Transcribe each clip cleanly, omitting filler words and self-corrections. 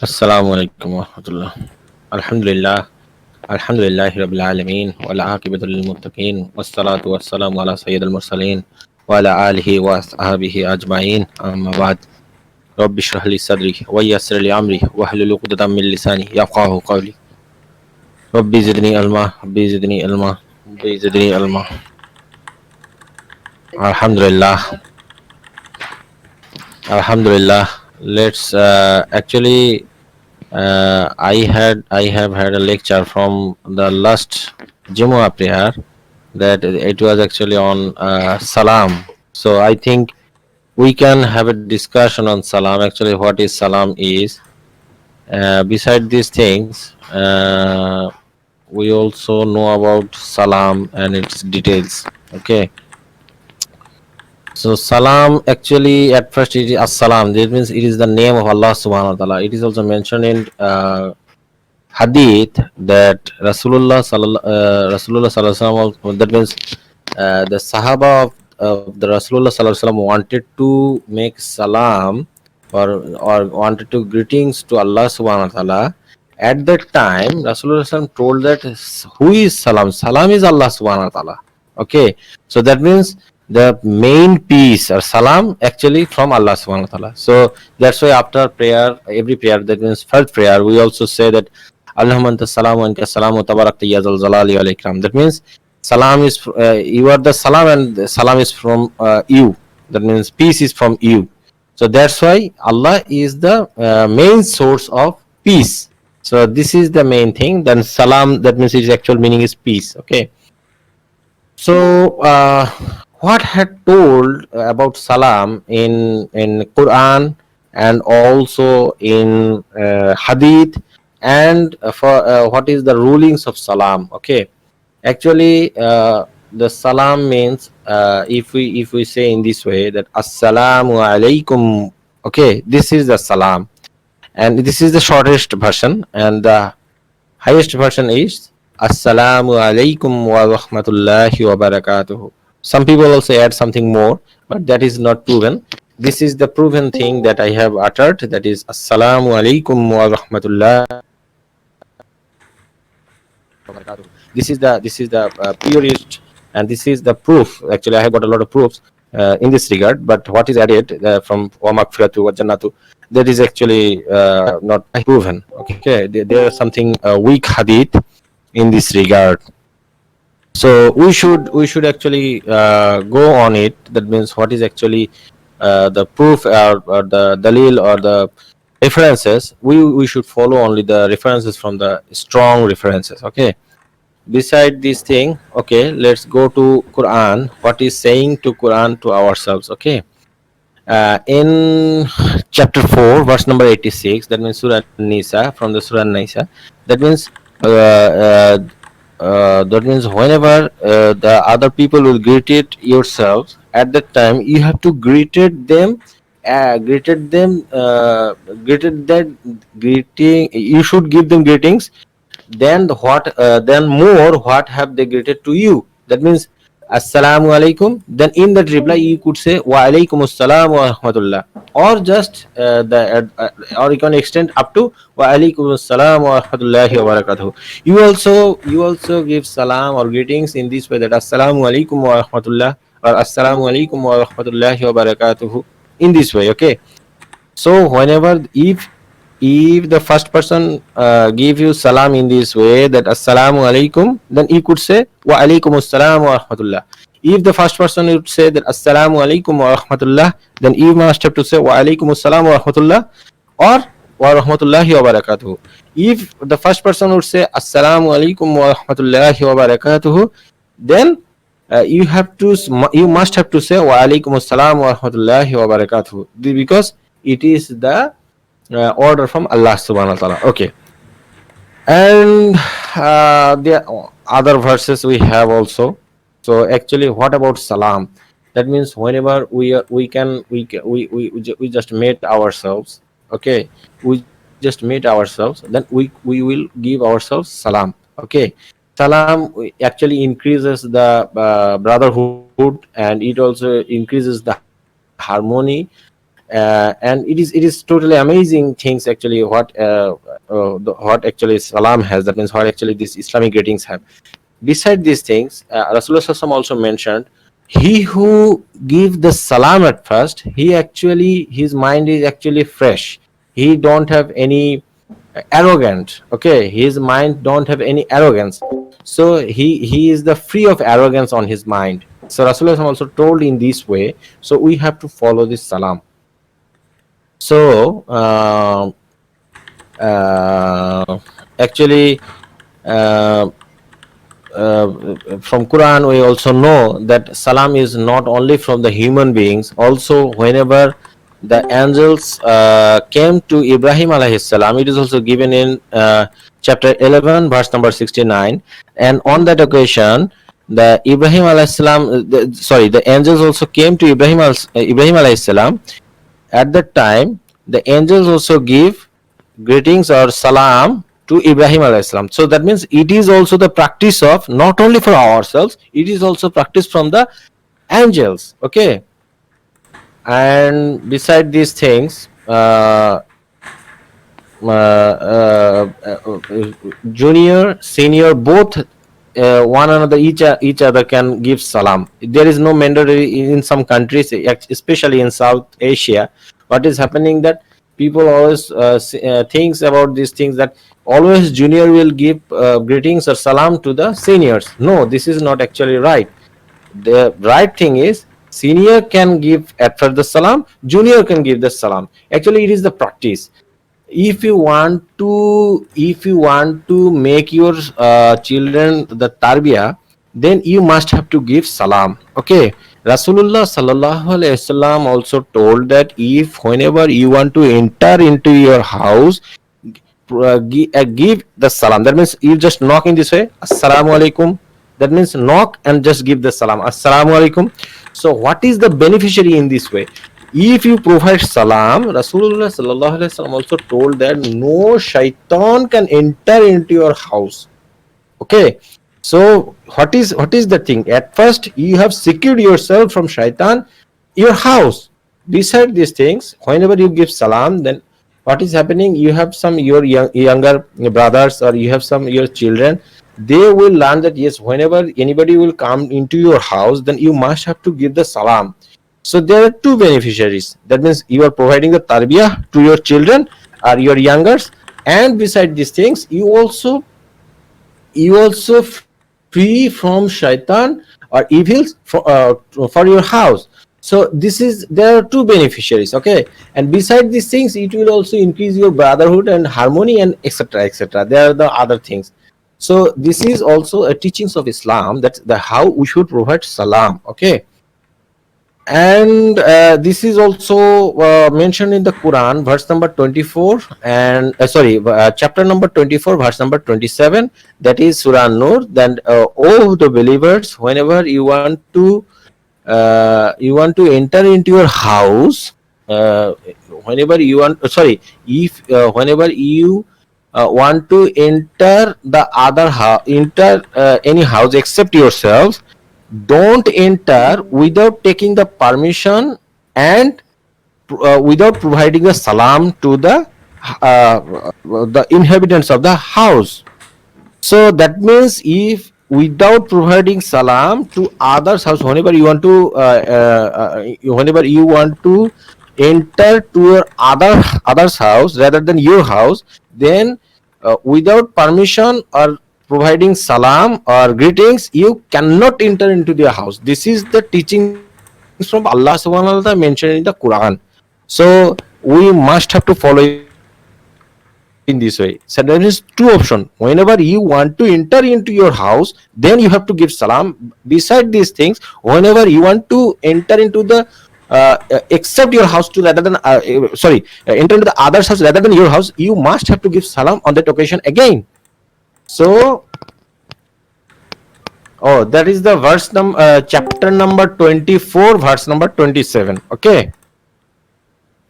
السلام عليكم ورحمة الله. الحمد لله. الحمد لله رب العالمين والعاقبة للمتقين والصلاة والسلام على سيد المرسلين وعلى آله وأصحابه أجمعين. أما بعد، رب اشرح لي صدري ويسر لي أمري واحلل عقدة من لساني يفقهوا قولي. ربي زدني علما، ربي زدني علما، ربي زدني علما. Alhamdulillah. Alhamdulillah. Let's actually I have had a lecture from the last Jumu'ah prayer that it was actually on Salam. So I think we can have a discussion on Salam. Actually, what is Salam is. Beside these things, we also know about Salam and its details. Okay. So Salam actually at first it is As-Salam. That means it is the name of Allah Subhanahu wa Taala. It is also mentioned in hadith that Rasulullah sallallahu alaihi wasallam, that means the Sahaba of the Rasulullah sallallahu alaihi wasallam wanted to make salam or wanted to greetings to Allah subhanahu wa ta'ala. At that time Rasulullah sallallahu alaihi wasallam told that who is salam? Salam is Allah subhanahu wa ta'ala. Okay, so that means the main peace or salam actually from Allah subhanahu wa ta'ala. So that's why after prayer, every prayer, that means first prayer, we also say that Allahumma anta salam wa anka salamu tabarakta ya zal jalali wal ikram. That means salam is you are the salam and the salam is from you. That means peace is from you. So that's why Allah is the main source of peace. So this is the main thing. Then salam, that means its actual meaning is peace. Okay. So what had told about salam in Quran and also in hadith, and for what is the rulings of salam. Okay, actually the salam means if we say in this way that assalamu alaikum. Okay, this is the salam, and this is the shortest version, and the highest version is assalamu alaikum wa rahmatullahi wa barakatuh. Some people also add something more, but that is not proven. This is the proven thing that I have uttered, that is assalamu alaikum wa rahmatullahi. This is the purest, and this is the proof. Actually I have got a lot of proofs in this regard, but what is added from wa maghfiratu wa jannatu, that is actually not proven. Okay, there is something weak hadith in this regard. So we should actually go on it. That means what is actually the proof or the dalil or the references. We should follow only the references from the strong references. Okay, beside this thing, okay, let's go to Quran. What is saying to Quran to ourselves? Okay, in chapter 4 verse number 86, that means Surah Nisa, from the Surah Nisa, that means whenever the other people will greet it yourselves, at that time you have to greeted that greeting, you should give them greetings. Then then more, what have they greeted to you? That means assalamu alaikum, then in that reply you could say wa alaikum assalam wa rahmatullah, or just or you can extend up to wa alaikum assalam wa rahmatullahi wa barakatuh. You also give salam or greetings in this way, that assalamu alaikum wa rahmatullah or assalamu alaikum wa rahmatullahi wa barakatuh, in this way. Okay, so whenever if the first person give you salam in this way, that assalamu alaikum, then you could say wa alaikum assalam wa rahmatullah. If the first person would say that assalamu alaikum wa rahmatullah, then you must have to say wa alaikum assalam wa rahmatullah or wa rahmatullahi wa barakatuh. If the first person would say assalamu alaikum wa rahmatullahi wa barakatuh, then you must have to say wa alaikum assalam wa rahmatullahi wa barakatuh, because it is the order from Allah subhanahu wa ta'ala. Okay, and the other verses we have also. So actually, what about salam? That means whenever we just meet ourselves. Okay, we just meet ourselves, then we will give ourselves salam. Okay, salam actually increases the brotherhood, and it also increases the harmony, and And it is totally amazing things actually what actually salam has. That means what actually these Islamic greetings have. Beside these things, Rasulullah SAW also mentioned, he who give the salam at first, he actually, his mind is actually fresh. He don't have any arrogant. Okay, his mind don't have any arrogance. So he is the free of arrogance on his mind. So Rasulullah SAW also told in this way. So we have to follow this salam. So actually. Uh, from Quran we also know that salam is not only from the human beings. Also, whenever the angels came to Ibrahim alayhi salam, it is also given in chapter 11 verse number 69. And on that occasion, the Ibrahim alayhi salam, the angels also came to Ibrahim alayhi salam. At that time, the angels also give greetings or salam to Ibrahim alayhi salam. So that means it is also the practice of not only for ourselves, it is also practice from the angels. Okay. And beside these things, junior, senior, both one another, each other can give salam. There is no mandatory in some countries, especially in South Asia. What is happening that people always thinks about these things, that always junior will give greetings or salam to the seniors. No, this is not actually right. The right thing is senior can give at first the salam, junior can give the salam. Actually, it is the practice. If you want to make your children the tarbiyah, then you must have to give salam. Okay. Rasulullah sallallahu alaihi wasallam also told that if whenever you want to enter into your house, give the salam. That means you just knock in this way, assalamu alaikum. That means knock and just give the salam, assalamu alaikum. So what is the beneficiary in this way? If you provide salam, Rasulullah sallallahu alaihi wasallam also told that no shaitan can enter into your house. Okay. So what is the thing? At first you have secured yourself from shaitan, your house. Beside these things, whenever you give salam, then what is happening? You have some your younger brothers, or you have some your children. They will learn that yes, whenever anybody will come into your house, then you must have to give the salam. So there are two beneficiaries. That means you are providing the tarbiyah to your children or your youngers, and beside these things, you also free from shaitan or evils for your house. So there are two beneficiaries. Okay. And beside these things, it will also increase your brotherhood and harmony and etc etc. There are the other things. So this is also a teachings of Islam, that the how we should provide salam. Okay. And this is also mentioned in the Quran, verse number 24, and chapter number 24, verse number 27. That is Surah Nur. Then, oh, the believers, whenever you want to enter into your house, whenever you want, whenever you want to enter the other house, enter any house except yourselves, don't enter without taking the permission and without providing the salam to the inhabitants of the house. So that means if without providing salam to others' house, whenever you want to enter to your other's house rather than your house, then without permission or providing salam or greetings, you cannot enter into their house. This is the teachings from Allah subhanahu wa ta'ala mentioned in the Quran. So we must have to follow in this way. So there is two options. Whenever you want to enter into your house, then you have to give salam. Beside these things, whenever you want to enter into the except your house to rather than enter into the other's house rather than your house, you must have to give salam on that occasion again. So, that is the chapter number 24, verse number 27. Okay,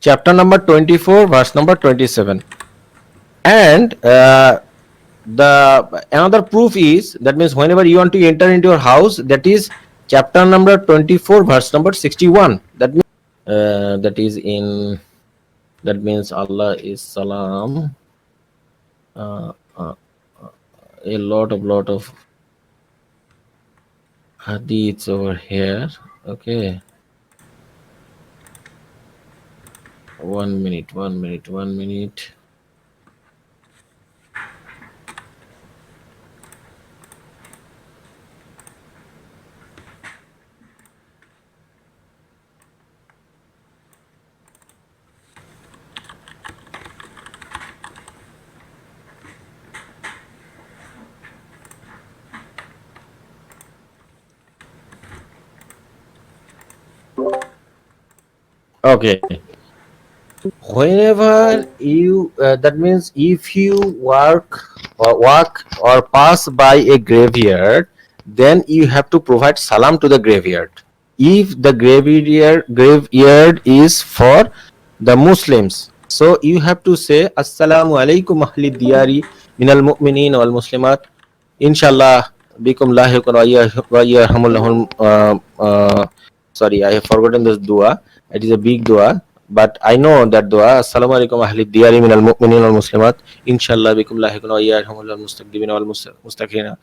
chapter number 24, verse number 27. And the another proof is, that means whenever you want to enter into your house, that is chapter number 24, verse number 61. That means that is in, that means Allah is salam. uh, uh, a lot of hadiths over here. Okay, 1 minute. Okay, whenever you that means if you walk or pass by a graveyard, then you have to provide salam to the graveyard. If the graveyard is for the Muslims, so you have to say assalamu alaikum ahli diyari minal mu'minin wal muslimat, inshallah bikum lahiqun wa yarhamullahu. Sorry, I have forgotten this dua. It is a big dua, but I know that dua. Assalamu alaikum ahli diyari minal mu'minin wal muslimat, inshallah bikum lahiqun wa yarhamullahu mustaqdimina wal mustaqina.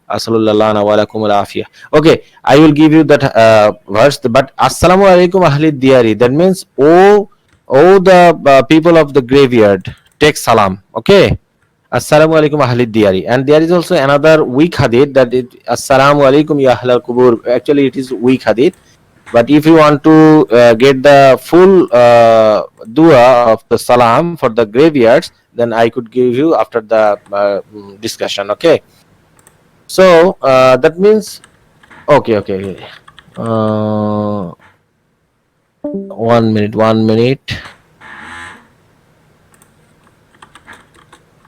Asallallahu alaikum afiyah. Okay, I will give you that verse. But assalamu alaikum ahli diyari, that means oh the people of the graveyard, take salam. Okay, assalamu alaikum ahli diyari. And there is also another weak hadith that it assalamu alaikum ya ahlal kubur. Actually, it is weak hadith. But if you want to get the full dua of the salam for the graveyards, then I could give you after the discussion. Okay. So that means okay. 1 minute.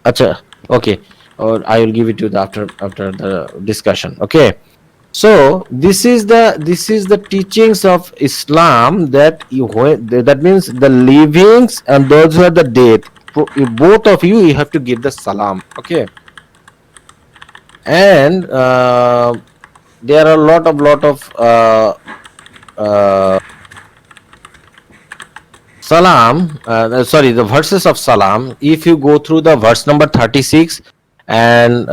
Acha, okay. Or I will give it to the after the discussion. Okay. So this is the teachings of Islam, that that means the livings and those who are the dead. Both of you have to give the salam. Okay. And there are a lot of salam, sorry, the verses of salam. If you go through the verse number 36 and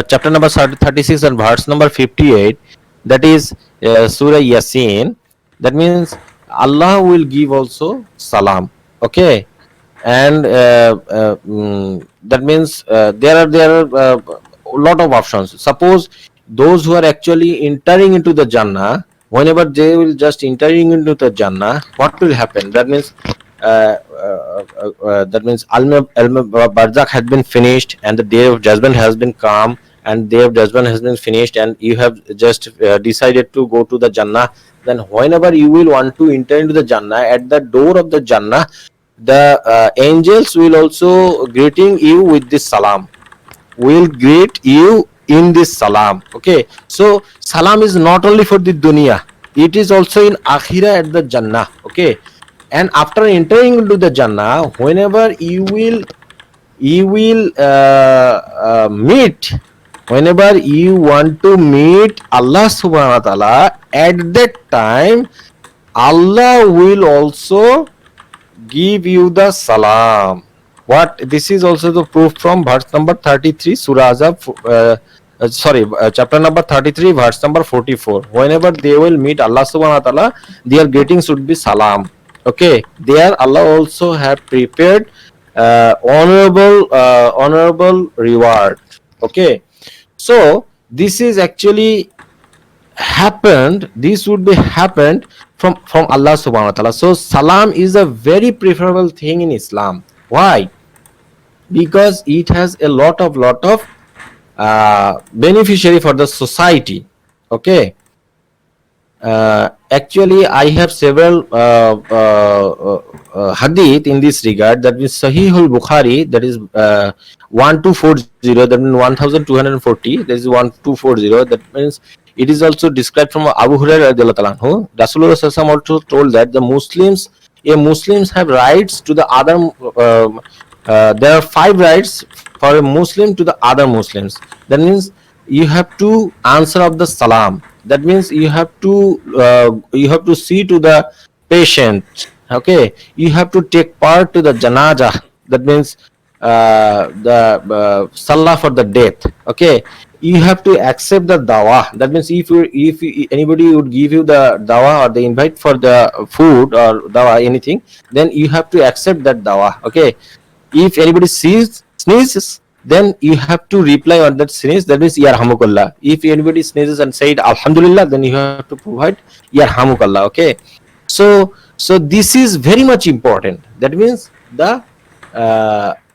chapter number 36 and verse number 58, that is Surah Yasin, that means Allah will give also salam. Okay. And that means there are a lot of options. Suppose those who are actually entering into the Jannah, whenever they will just entering into the Jannah, what will happen? That means Barzakh has been finished, and the day of judgment has been come, and day of judgment has been finished, and you have just decided to go to the Jannah. Then whenever you will want to enter into the Jannah, at the door of the Jannah, the angels will also greeting you with this salam, will greet you in this salam. Okay, so salam is not only for the dunya, it is also in akhirah at the Jannah. Okay. And after entering into the Jannah, whenever you will meet, whenever you want to meet Allah subhanahu wa ta'ala, at that time Allah will also give you the salam. What? This is also the proof from verse number 33, Surah Azab, chapter number 33, verse number 44. Whenever they will meet Allah subhanahu wa ta'ala, their greeting should be salam. Okay, there Allah also have prepared honorable reward. Okay, so this is actually happened. This would be happened from Allah subhanahu wa ta'ala. So salam is a very preferable thing in Islam. Why? Because it has a lot of beneficiary for the society. Okay. Actually, I have several hadith in this regard. That is Sahihul Bukhari, that is 1240, that means 1240, that is 1240. That means it is also described from Abu Hurairah radhiyallahu anhu. Rasulullah also told that the Muslims have rights to the other. There are 5 rights for a Muslim to the other Muslims. That means you have to answer of the salam. That means you have to see to the patient. Okay, you have to take part to the janazah. That means the salah for the death. Okay, you have to accept the dawah. That means anybody would give you the dawah or the invite for the food or dawah anything, then you have to accept that dawah. Okay, if anybody sneezes, then you have to reply on that sneeze. That means yarhamukallah. If anybody sneezes and said alhamdulillah, then you have to provide yarhamukallah. Okay, so this is very much important. That means the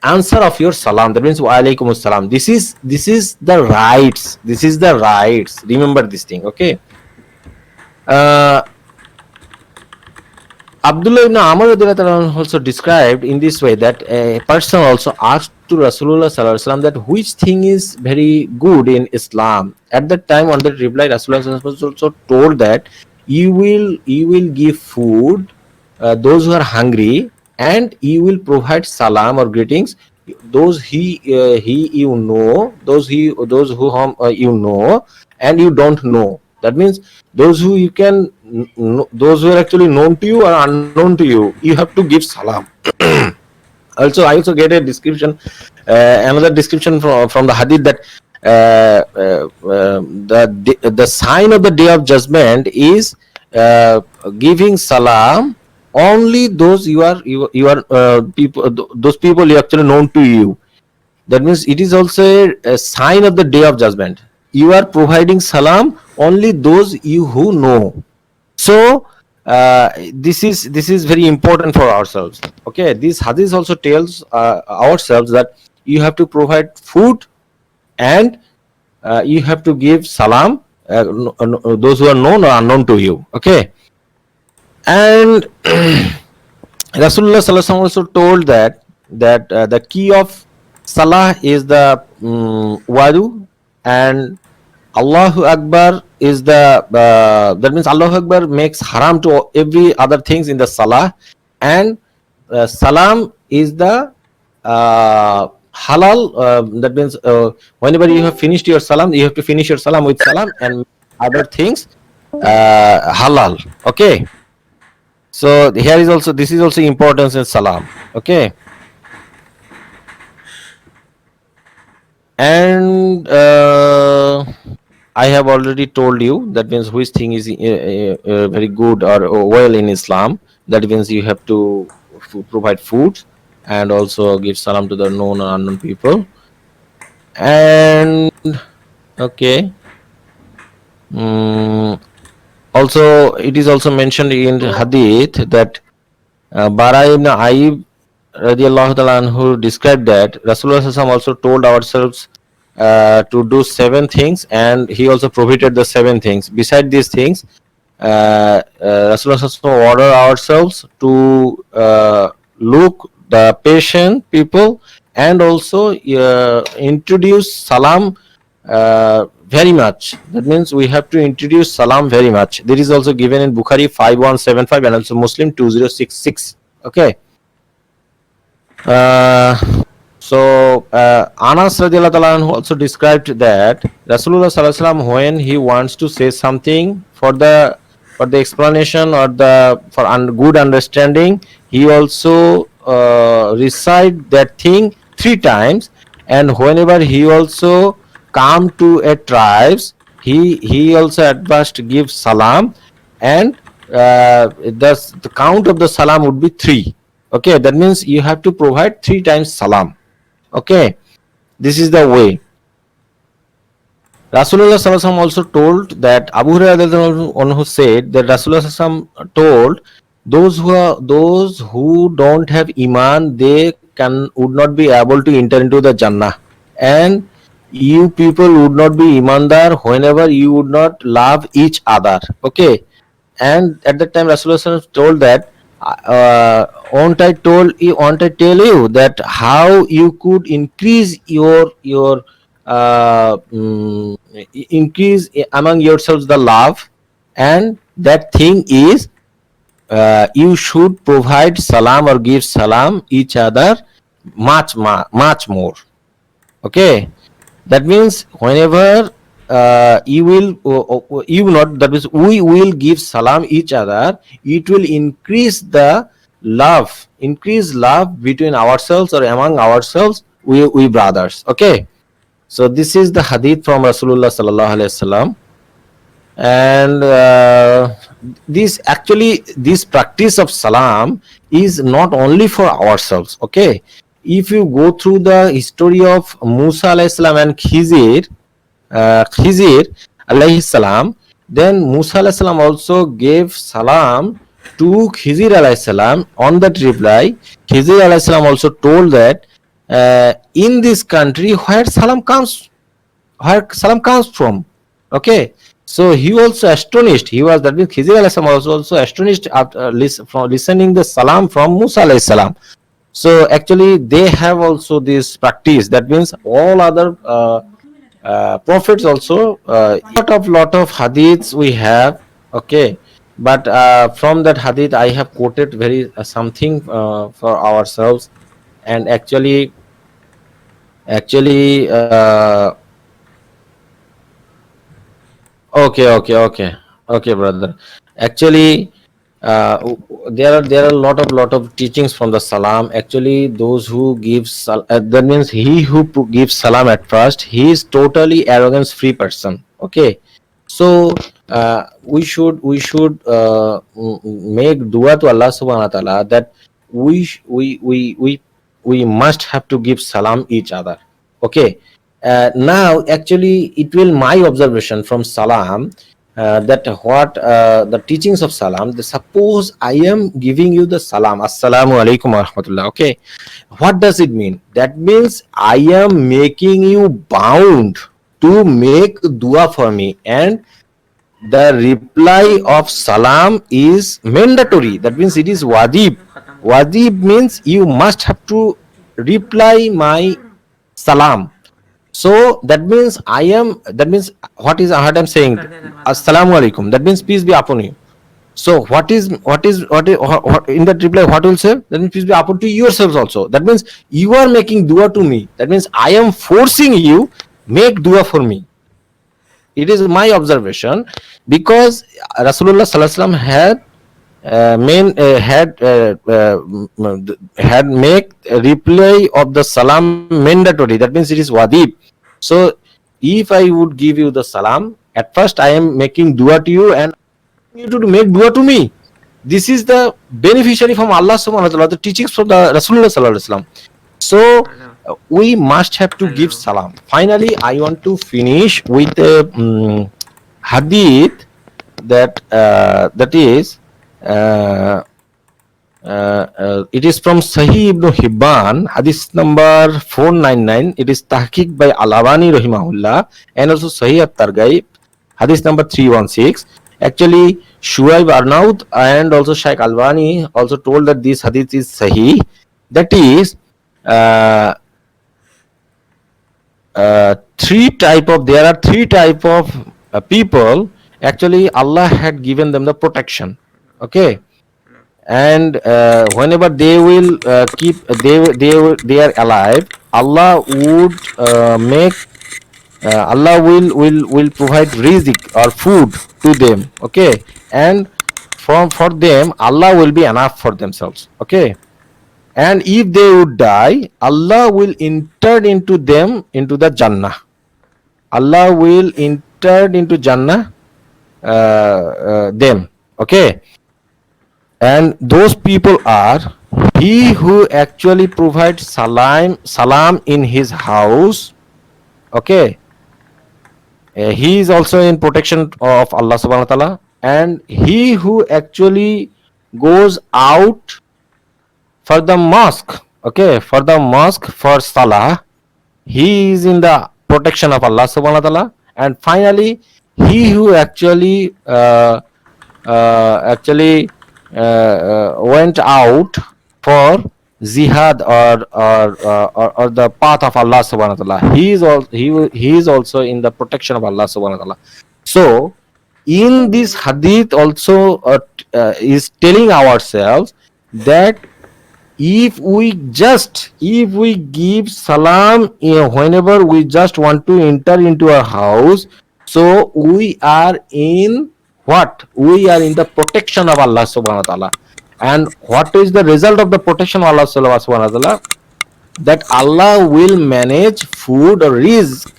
answer of your salam. That means wa alaikum salam. This is the rights. This is the rights. Remember this thing. Okay. Uh, Abdullah ibn Amr also described in this way that a person also asked to Rasulullah sallallahu alaihi wasallam that which thing is very good in Islam. At that time, on that reply, Rasulullah was also told that you will give food those who are hungry, and you will provide salam or greetings those you know, those who you know and you don't know. That means those who you can those who are actually known to you or unknown to you, you have to give salam. Also, I also get a description, another description from the hadith that the sign of the day of judgment is giving salam only those you are people, those people you actually known to you. That means it is also a sign of the day of judgment. You are providing salam only those you who know. So this is very important for ourselves. Okay, this hadith also tells ourselves that you have to provide food and you have to give salam those who are known or unknown to you. Okay, and Rasulullah sallallahu alaihi wasallam also told that the key of salah is the wadu, and Allahu Akbar is the that means Allahu Akbar makes haram to every other things in the salah, and salam is the halal. That means whenever you have finished your salam, you have to finish your salam with salam and other things halal. Okay, so here is also, this is also importance in salam. Okay, and I have already told you that means which thing is very good or well in Islam. That means you have to provide food and also give salam to the known or unknown people. And okay, also it is also mentioned in hadith that Bara ibn Aib radiallahu ta'ala anhu described that Rasulullah sallallahu alaihi wasallam also told ourselves to do 7 things, and he also prohibited the 7 things. Beside these things, Rasulullah sallallahu alaihi wasallam order ourselves to look the patient people and also introduce salam very much. That means we have to introduce salam very much. This is also given in Bukhari 5175 and also Muslim 2066. Okay. So Anas radiallahu ta'ala anhu also described that Rasulullah sallallahu alaihi wasallam, when he wants to say something for the explanation or for good understanding, he also recite that thing 3 times, and whenever he also come to a tribes, he also at first gives salam, and thus the count of the salam would be 3. Okay, that means you have to provide 3 times salam. Okay, this is the way. Rasulullah sallallahu alaihi wasallam also told that Abu Hurairah said that Rasulullah sallallahu alaihi wasallam told those who don't have iman, they would not be able to enter into the Jannah, and you people would not be imandar whenever you would not love each other. Okay, and at that time Rasulullah sallallahu alaihi wasallam told that won't I tell you that how you could increase your increase among yourselves the love, and that thing is you should provide salam or give salam each other much more. Okay, that means whenever you will you not that means we will give salam each other, it will increase love between ourselves or among ourselves, we brothers. Okay, so this is the hadith from Rasulullah sallallahu alaihi wasallam. And this practice of salam is not only for ourselves. Okay, if you go through the history of Musa alayhi salam and Khizir alayhi salam, then Musa alayhi salam also gave salam to Khizir alayhi salam. On that reply, Khizir alayhi salam also told that in this country where salam comes from. Okay, so he also astonished. He was, that means Khizir alayhi salam was also astonished after from listening the salam from Musa alayhi salam. So actually they have also this practice. That means all other prophets also, lot of hadiths we have. Okay, but from that hadith I have quoted very something for ourselves. And actually okay, brother. Actually, there are a lot of teachings from the salam. Actually, those who give that means he who gives salam at first, he is totally arrogance free person. Okay, so we should make dua to Allah subhanahu wa taala that we must have to give salam each other. Okay, now actually it will my observation from salam, that what the teachings of salam, suppose I am giving you the salam, assalamu alaikum wa rahmatullah. Okay, what does it mean? That means I am making you bound to make dua for me, and the reply of salam is mandatory. That means it is wajib. Wajib means you must have to reply my salam. So that means what I'm saying, assalamu alaikum, that means peace be upon you. So what in that reply, what will say? That means peace be upon to yourselves also. That means you are making dua to me. That means I am forcing you, make dua for me. It is my observation, because Rasulullah sallallahu alaihi wasallam had make reply of the salam mandatory. That means it is wajib. So if I would give you the salam, at first I am making dua to you and you to make dua to me. This is the beneficiary from Allah subhanahu wa ta'ala, the teachings from the Rasulullah sallallahu alaihi wasallam. So we must have to give salam. Finally, I want to finish with a hadith that is it is from Sahih Ibn Hibban, hadith number 499. It is tahqiq by Al-Albani rahimahullah, and also Sahih at-Targhib, hadith number 316. Actually, Shuaib Arnaud and also Shaykh Albani also told that this hadith is Sahih. That is there are three type of people. Actually, Allah had given them the protection. Okay, and whenever they will they are alive, Allah would Allah will provide rizq or food to them. Okay, and for them Allah will be enough for themselves. Okay, and if they would die, Allah will enter into them into the Jannah. Allah will enter into Jannah them. Okay, and those people are he who actually provides salam in his house. Okay, he is also in protection of Allah subhanahu wa ta'ala, and he who actually goes out for the mosque, okay, for the mosque for salah, he is in the protection of Allah subhanahu wa ta'ala. And finally, he who actually went out for jihad or the path of Allah subhanahu wa ta'ala, he is also in the protection of Allah subhanahu wa ta'ala. So in this hadith also is telling ourselves that if we give salam whenever we just want to enter into a house, So we are in what? We are in the protection of Allah subhanahu wa ta'ala. And what is the result of the protection of Allah subhanahu wa ta'ala? That Allah will manage food or risk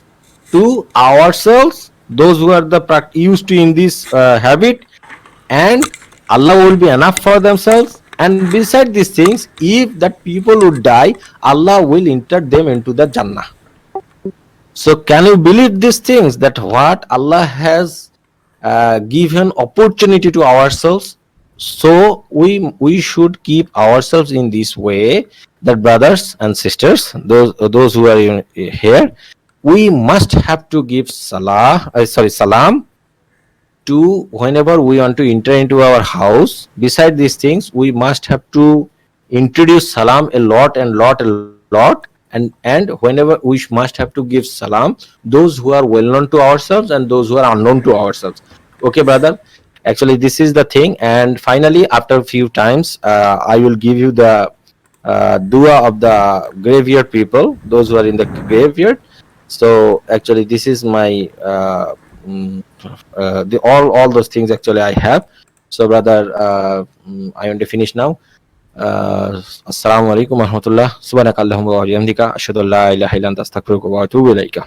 to ourselves, those who are the used to in this habit, and Allah will be enough for themselves. And beside these things, if that people would die, Allah will enter them into the Jannah. So can you believe these things, that what Allah has given opportunity to ourselves? So we should keep ourselves in this way, that brothers and sisters, those who are here, we must have to give salam to whenever we want to enter into our house. Beside these things, we must have to introduce salam a lot and lot, and whenever we must have to give salam those who are well known to ourselves and those who are unknown to ourselves. Okay, brother, actually this is the thing. And finally, after a few times, I will give you the dua of the graveyard people, those who are in the graveyard. So actually this is my mm, the all those things actually I have. So brother, I want to finish now. Assalamu alaikum warahmatullah. Subhanakallahumma wa bihamdika asyhadu an la ilaha illa anta astaghfiruka wa atubu ilaika.